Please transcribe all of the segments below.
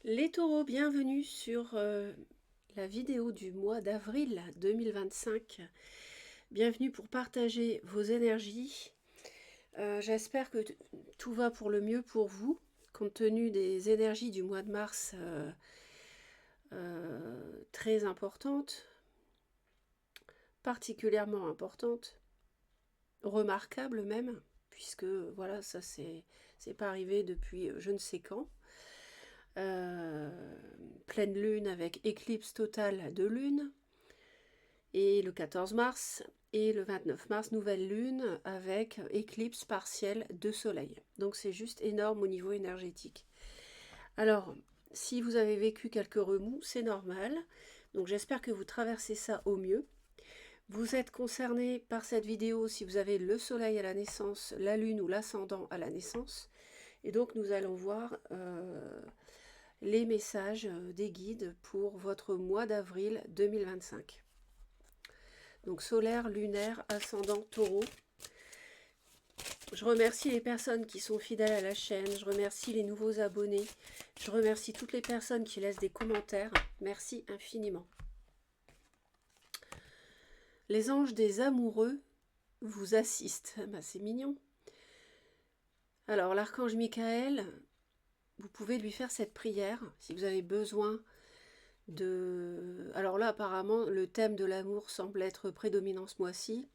Les taureaux, bienvenue sur la vidéo du mois d'avril 2025. Bienvenue pour partager vos énergies. J'espère que tout va pour le mieux pour vous, compte tenu des énergies du mois de mars très importantes, particulièrement importantes, remarquables même, puisque voilà, ça c'est pas arrivé depuis je ne sais quand. Pleine lune avec éclipse totale de lune, et le 14 mars et le 29 mars, nouvelle lune avec éclipse partielle de soleil. Donc c'est juste énorme au niveau énergétique. Alors, si vous avez vécu quelques remous, c'est normal. Donc j'espère que vous traversez ça au mieux. Vous êtes concerné par cette vidéo si vous avez le soleil à la naissance, la lune ou l'ascendant à la naissance. Et donc nous allons voir les messages des guides pour votre mois d'avril 2025. Donc solaire, lunaire, ascendant, taureau. Je remercie les personnes qui sont fidèles à la chaîne, je remercie les nouveaux abonnés, je remercie toutes les personnes qui laissent des commentaires. Merci infiniment. Les anges des amoureux vous assistent. Ben, c'est mignon. Alors l'archange Michael, vous pouvez lui faire cette prière si vous avez besoin de... Alors là, apparemment, le thème de l'amour semble être prédominant ce mois-ci.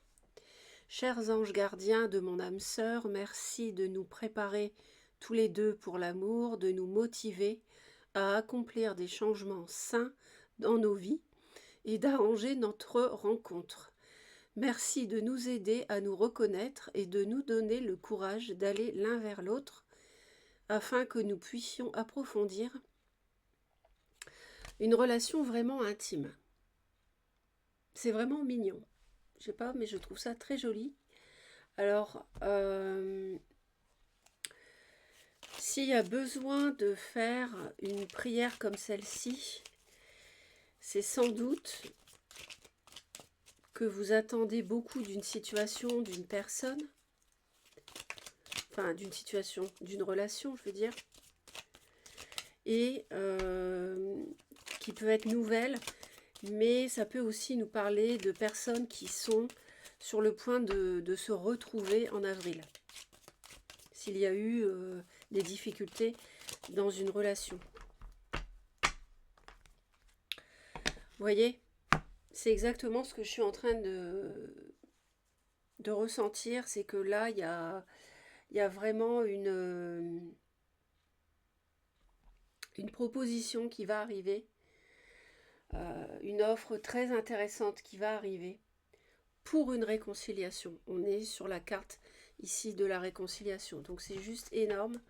Chers anges gardiens de mon âme sœur, merci de nous préparer tous les deux pour l'amour, de nous motiver à accomplir des changements sains dans nos vies et d'arranger notre rencontre. Merci de nous aider à nous reconnaître et de nous donner le courage d'aller l'un vers l'autre afin que nous puissions approfondir une relation vraiment intime. C'est vraiment mignon. Je sais pas, mais je trouve ça très joli. Alors, s'il y a besoin de faire une prière comme celle-ci, c'est sans doute que vous attendez beaucoup d'une situation, d'une personne, enfin d'une situation, d'une relation, je veux dire, et qui peut être nouvelle, mais ça peut aussi nous parler de personnes qui sont sur le point de se retrouver en avril. S'il y a eu des difficultés dans une relation. Vous voyez, c'est exactement ce que je suis en train de ressentir, c'est que là, il y a vraiment une proposition qui va arriver, une offre très intéressante qui va arriver pour une réconciliation. On est sur la carte ici de la réconciliation, donc c'est juste énorme.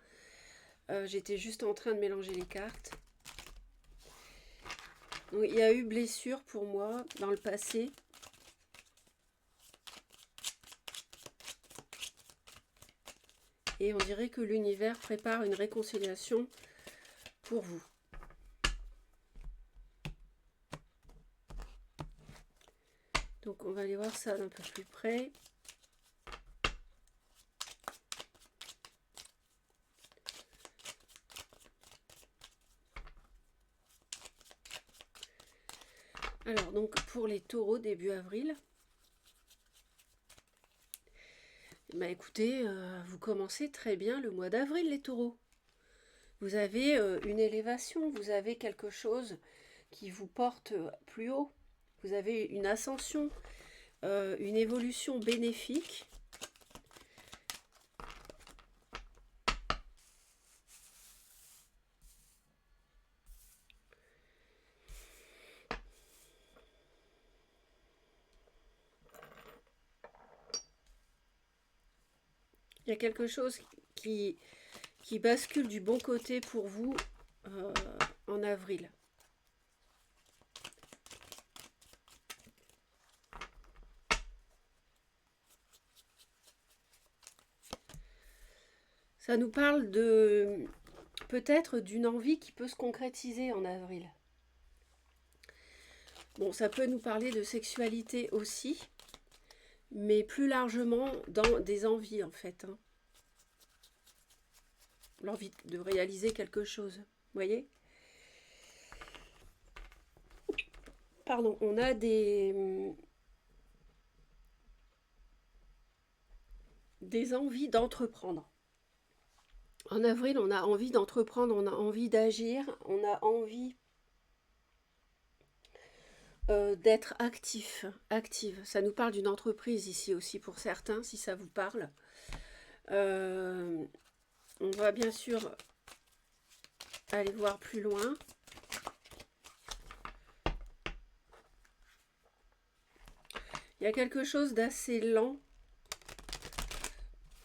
J'étais juste en train de mélanger les cartes. Donc, il y a eu blessure pour moi dans le passé. Et on dirait que l'univers prépare une réconciliation pour vous. Donc on va aller voir ça d'un peu plus près. Alors donc pour les taureaux début avril, bah écoutez, vous commencez très bien le mois d'avril les taureaux. Vous avez une élévation, vous avez quelque chose qui vous porte plus haut. Vous avez une ascension, une évolution bénéfique. Il y a quelque chose qui bascule du bon côté pour vous en avril. Ça nous parle de peut-être d'une envie qui peut se concrétiser en avril. Bon, ça peut nous parler de sexualité aussi, mais plus largement dans des envies en fait. Hein. L'envie de réaliser quelque chose, vous voyez ? pardon, on a des envies d'entreprendre. En avril, on a envie d'entreprendre, on a envie d'agir, on a envie d'être active. Ça nous parle d'une entreprise ici aussi pour certains, si ça vous parle. Euh, on va bien sûr aller voir plus loin. Il y a quelque chose d'assez lent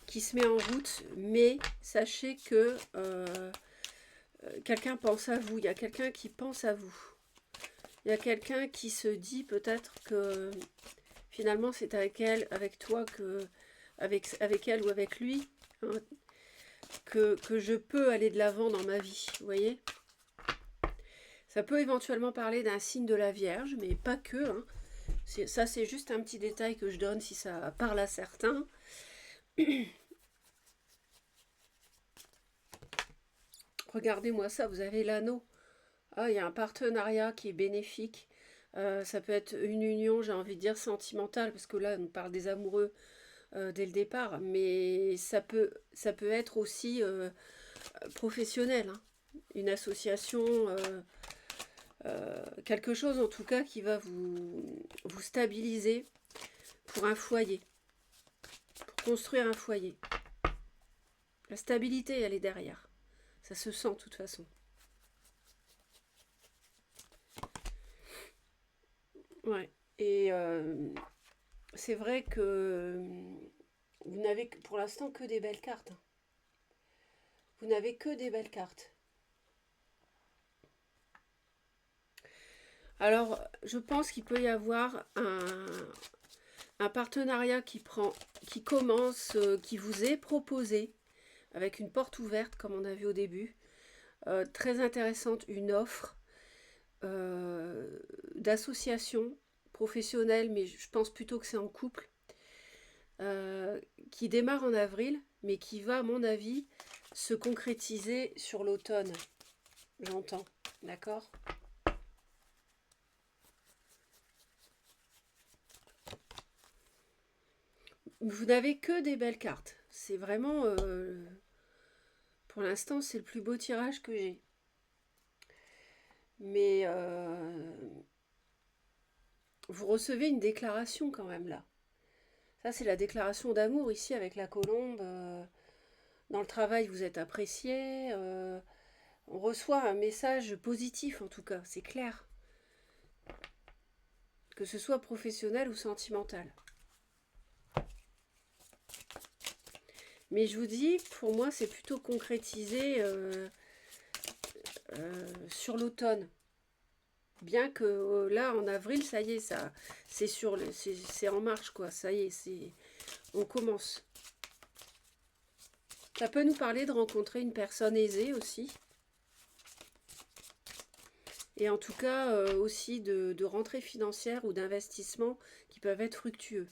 qui se met en route, mais sachez que quelqu'un pense à vous, il y a quelqu'un qui pense à vous. Il y a quelqu'un qui se dit peut-être que finalement c'est avec elle, avec toi, avec elle ou avec lui, hein, que je peux aller de l'avant dans ma vie, vous voyez. Ça peut éventuellement parler d'un signe de la Vierge, mais pas que. Hein. Ça c'est juste un petit détail que je donne si ça parle à certains. Regardez-moi ça, vous avez l'anneau. Ah, il y a un partenariat qui est bénéfique. Ça peut être une union, j'ai envie de dire sentimentale, parce que là, on parle des amoureux dès le départ, mais ça peut être aussi professionnel, hein. Une association, quelque chose en tout cas qui va vous stabiliser pour un foyer, pour construire un foyer. La stabilité, elle est derrière. Ça se sent de toute façon. Ouais. Et c'est vrai que vous n'avez pour l'instant que des belles cartes. Vous n'avez que des belles cartes. Alors, je pense qu'il peut y avoir un partenariat qui commence, qui vous est proposé avec une porte ouverte, comme on a vu au début. Très intéressante, une offre d'association professionnelle, mais je pense plutôt que c'est en couple, qui démarre en avril, mais qui va, à mon avis, se concrétiser sur l'automne. J'entends, d'accord ? Vous n'avez que des belles cartes. C'est vraiment, pour l'instant, c'est le plus beau tirage que j'ai. Mais vous recevez une déclaration quand même là. Ça, c'est la déclaration d'amour ici avec la colombe. Dans le travail, vous êtes apprécié. On reçoit un message positif en tout cas, c'est clair. Que ce soit professionnel ou sentimental. Mais je vous dis, pour moi, c'est plutôt concrétisé sur l'automne. Bien que là, en avril, ça y est, c'est en marche, quoi. Ça y est, on commence. Ça peut nous parler de rencontrer une personne aisée aussi. Et en tout cas, aussi de rentrées financières ou d'investissements qui peuvent être fructueux.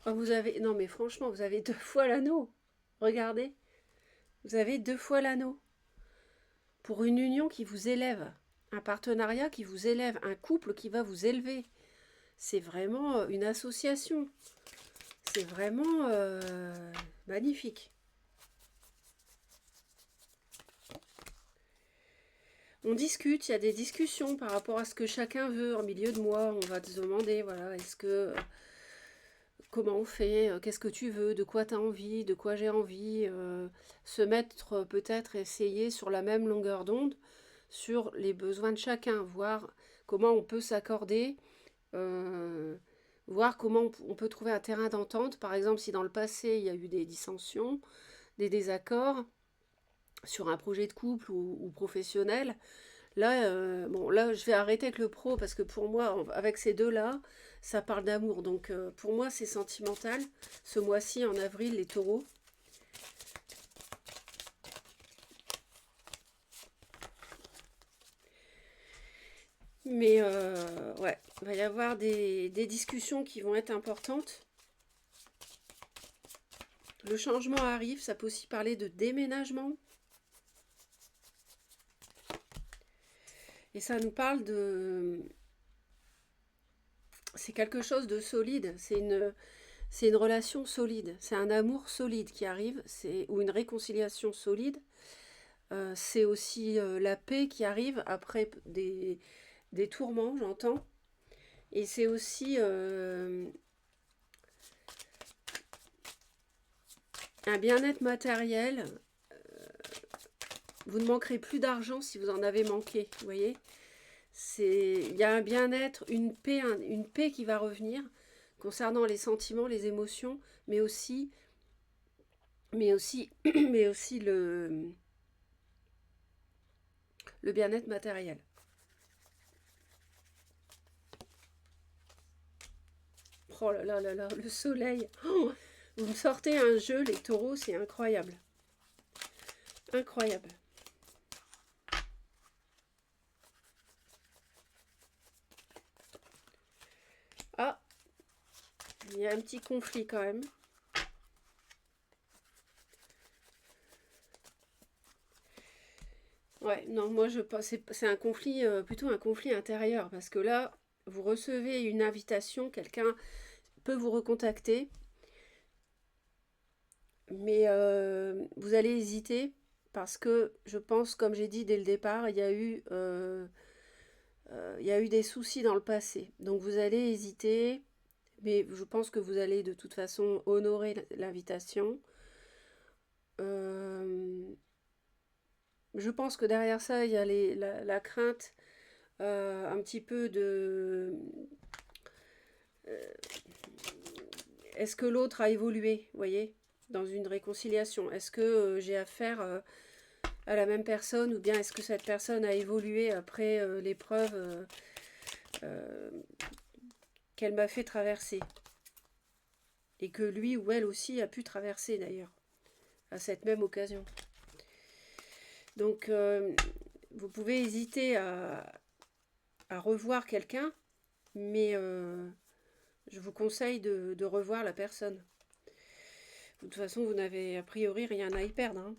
Oh, vous avez... Non, mais franchement, vous avez 2 fois l'anneau. Regardez. Vous avez 2 fois l'anneau. Pour une union qui vous élève. Un partenariat qui vous élève. Un couple qui va vous élever. C'est vraiment une association. C'est vraiment magnifique. On discute, il y a des discussions par rapport à ce que chacun veut. En milieu de mois, on va se demander, voilà, est-ce que... comment on fait, qu'est-ce que tu veux, de quoi tu as envie, de quoi j'ai envie, se mettre peut-être, essayer sur la même longueur d'onde, sur les besoins de chacun, voir comment on peut s'accorder, voir comment on peut trouver un terrain d'entente. Par exemple, si dans le passé, il y a eu des dissensions, des désaccords sur un projet de couple ou professionnel, là, bon, là, je vais arrêter avec le pro parce que pour moi, avec ces deux-là, ça parle d'amour. Donc, pour moi, c'est sentimental. Ce mois-ci, en avril, les taureaux. Mais, ouais, il va y avoir des discussions qui vont être importantes. Le changement arrive, ça peut aussi parler de déménagement. Et ça nous parle de... C'est quelque chose de solide, c'est une relation solide, c'est un amour solide qui arrive, ou une réconciliation solide. C'est aussi la paix qui arrive après des tourments, j'entends. Et c'est aussi un bien-être matériel. Vous ne manquerez plus d'argent si vous en avez manqué, vous voyez. Il y a un bien-être, une paix qui va revenir concernant les sentiments, les émotions, mais aussi, mais aussi le bien-être matériel. Oh là là là là, le soleil. Oh, vous me sortez un jeu, les taureaux, c'est incroyable. Incroyable. Ah, il y a un petit conflit quand même. Ouais, non, moi je pense c'est un conflit, plutôt un conflit intérieur, parce que là, vous recevez une invitation, quelqu'un peut vous recontacter, mais vous allez hésiter, parce que je pense, comme j'ai dit dès le départ, il y a eu des soucis dans le passé. Donc vous allez hésiter, mais je pense que vous allez de toute façon honorer l'invitation. Euh, je pense que derrière ça, il y a la crainte un petit peu de... Est-ce que l'autre a évolué, vous voyez, dans une réconciliation? Est-ce que j'ai affaire à la même personne, ou bien est-ce que cette personne a évolué après l'épreuve euh, qu'elle m'a fait traverser? Et que lui ou elle aussi a pu traverser d'ailleurs, à cette même occasion. Donc, vous pouvez hésiter à revoir quelqu'un, mais je vous conseille de revoir la personne. De toute façon, vous n'avez a priori rien à y perdre. Hein.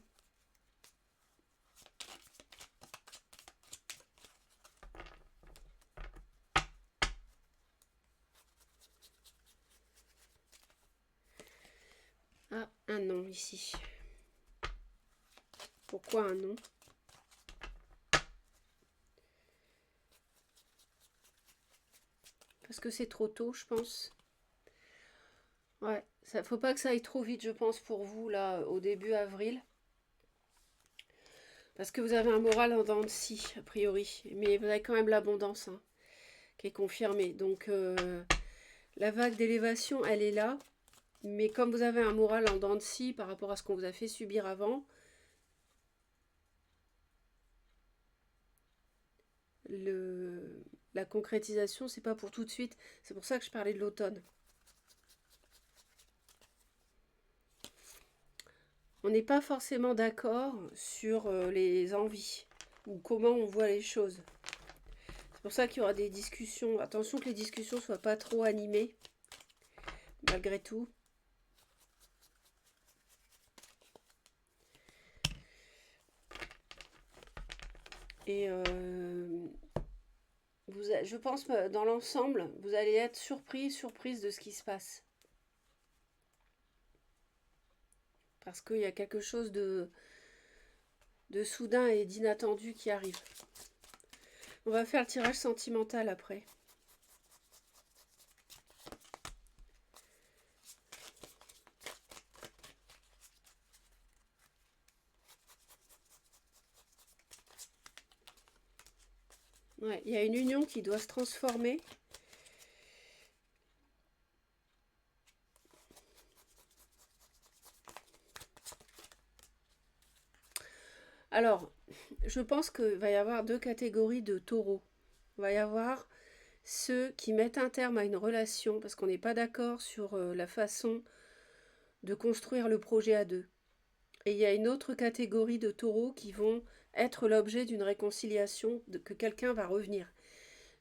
Ah, un non ici. Pourquoi un non? Parce que c'est trop tôt, je pense. Ouais, ça faut pas que ça aille trop vite, je pense, pour vous, là, au début avril. Parce que vous avez un moral en dents de scie, a priori. Mais vous avez quand même l'abondance, hein, qui est confirmée. Donc, la vague d'élévation, elle est là. Mais comme vous avez un moral en dents de scie par rapport à ce qu'on vous a fait subir avant, la concrétisation, c'est pas pour tout de suite. C'est pour ça que je parlais de l'automne. On n'est pas forcément d'accord sur les envies ou comment on voit les choses. C'est pour ça qu'il y aura des discussions. Attention que les discussions ne soient pas trop animées, malgré tout. Et je pense dans l'ensemble, vous allez être surprise de ce qui se passe. Parce qu'il y a quelque chose de soudain et d'inattendu qui arrive. On va faire le tirage sentimental après. Ouais, il y a une union qui doit se transformer. Alors, je pense qu'il va y avoir deux catégories de taureaux. Il va y avoir ceux qui mettent un terme à une relation parce qu'on n'est pas d'accord sur la façon de construire le projet à deux. Et il y a une autre catégorie de taureaux qui vont être l'objet d'une réconciliation, que quelqu'un va revenir.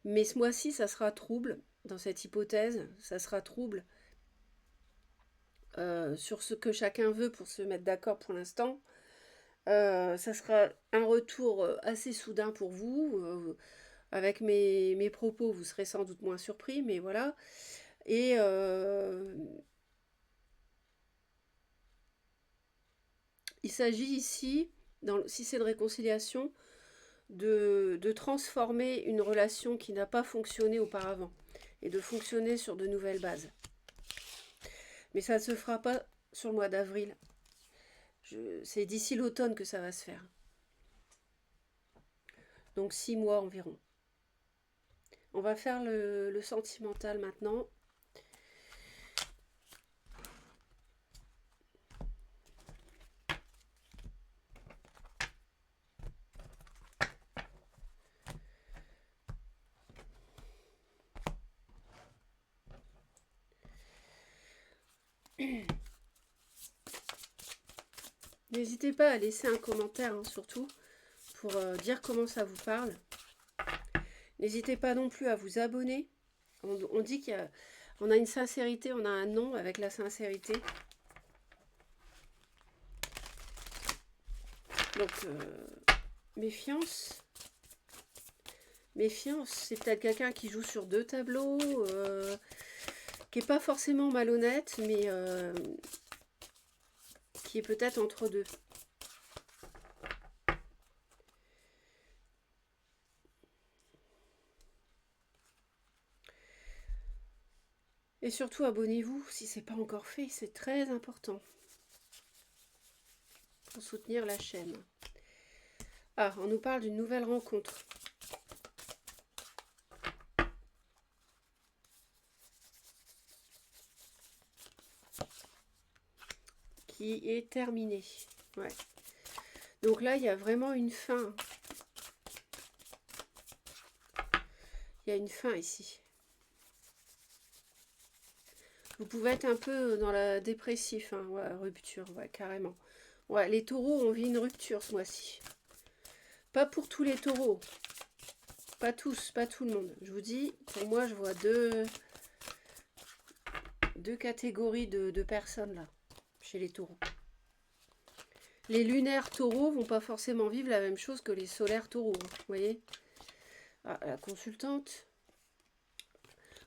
Mais ce mois-ci, ça sera trouble, dans cette hypothèse, ça sera trouble sur ce que chacun veut pour se mettre d'accord pour l'instant. Ça sera un retour assez soudain pour vous. avec mes propos, vous serez sans doute moins surpris, mais voilà. Et il s'agit ici, si c'est de réconciliation, de transformer une relation qui n'a pas fonctionné auparavant et de fonctionner sur de nouvelles bases. Mais ça ne se fera pas sur le mois d'avril. C'est d'ici l'automne que ça va se faire. Donc 6 mois environ. On va faire le sentimental maintenant. N'hésitez pas à laisser un commentaire, hein, surtout, pour dire comment ça vous parle. N'hésitez pas non plus à vous abonner. On dit qu'on a une sincérité, on a un nom avec la sincérité. Donc, méfiance. Méfiance, c'est peut-être quelqu'un qui joue sur 2 tableaux, qui n'est pas forcément malhonnête, mais qui est peut-être entre deux. Et surtout, abonnez-vous si ce n'est pas encore fait, c'est très important pour soutenir la chaîne. Ah, on nous parle d'une nouvelle rencontre. Qui est terminée. Ouais. Donc là, il y a vraiment une fin. Il y a une fin ici. Vous pouvez être un peu dans la dépressif, hein, ouais, rupture, ouais, carrément. Ouais, les taureaux ont vu une rupture ce mois-ci. Pas pour tous les taureaux. Pas tous, pas tout le monde. Je vous dis, pour moi, je vois deux catégories de personnes là, chez les taureaux. Les lunaires taureaux vont pas forcément vivre la même chose que les solaires taureaux. Vous voyez? Ah, la consultante.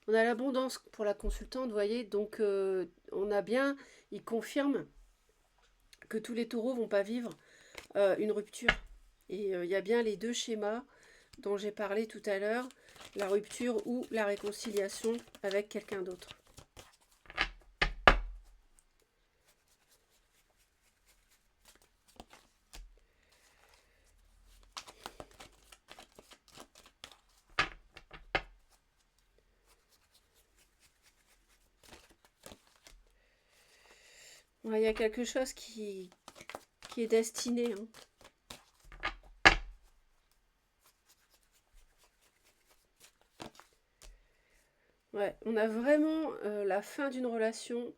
On a l'abondance pour la consultante, vous voyez. Donc, on a bien, il confirme que tous les taureaux vont pas vivre une rupture. Et il y a bien les deux schémas dont j'ai parlé tout à l'heure, la rupture ou la réconciliation avec quelqu'un d'autre. Il y a quelque chose qui est destiné. Hein. Ouais, on a vraiment la fin d'une relation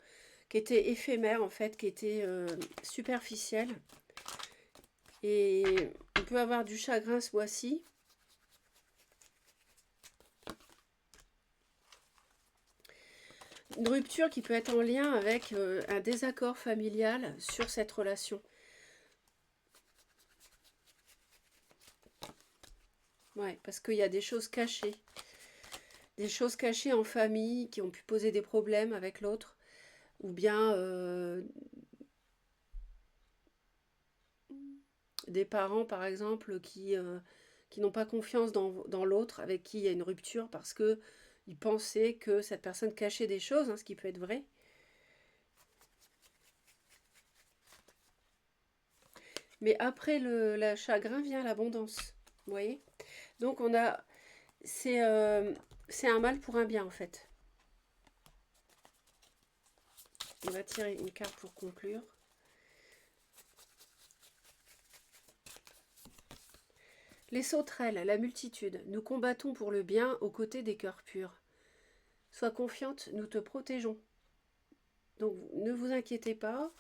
qui était éphémère, en fait, qui était superficielle. Et on peut avoir du chagrin ce mois-ci. Une rupture qui peut être en lien avec un désaccord familial sur cette relation. Ouais, parce qu'il y a des choses cachées. Des choses cachées en famille qui ont pu poser des problèmes avec l'autre. Ou bien des parents, par exemple, qui n'ont pas confiance dans l'autre, avec qui il y a une rupture, parce qu'ils pensaient que cette personne cachait des choses, hein, ce qui peut être vrai. Mais après le chagrin vient l'abondance, vous voyez. Donc on a, c'est un mal pour un bien en fait. On va tirer une carte pour conclure. Les sauterelles, la multitude, nous combattons pour le bien aux côtés des cœurs purs. Sois confiante, nous te protégeons. Donc ne vous inquiétez pas,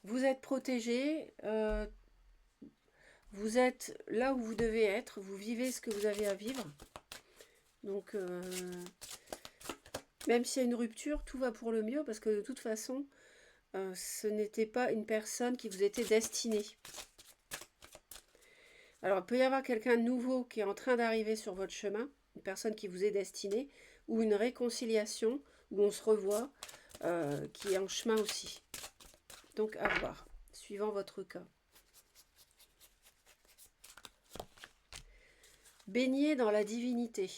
vous êtes protégés, vous êtes là où vous devez être, vous vivez ce que vous avez à vivre. Donc même s'il y a une rupture, tout va pour le mieux parce que de toute façon, ce n'était pas une personne qui vous était destinée. Alors, il peut y avoir quelqu'un de nouveau qui est en train d'arriver sur votre chemin, une personne qui vous est destinée, ou une réconciliation, où on se revoit, qui est en chemin aussi. Donc, à voir, suivant votre cas. Baigner dans la divinité.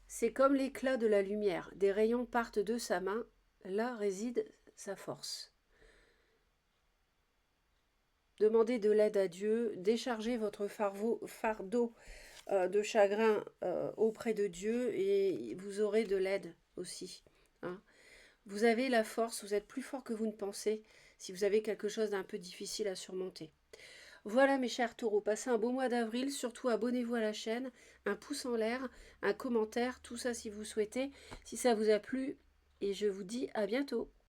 C'est comme l'éclat de la lumière. Des rayons partent de sa main. Là réside sa force. Demandez de l'aide à Dieu. Déchargez votre fardeau de chagrin auprès de Dieu et vous aurez de l'aide aussi. Hein. Vous avez la force, vous êtes plus fort que vous ne pensez si vous avez quelque chose d'un peu difficile à surmonter. Voilà mes chers taureaux, passez un beau mois d'avril, surtout abonnez-vous à la chaîne, un pouce en l'air, un commentaire, tout ça si vous souhaitez, si ça vous a plu, et je vous dis à bientôt.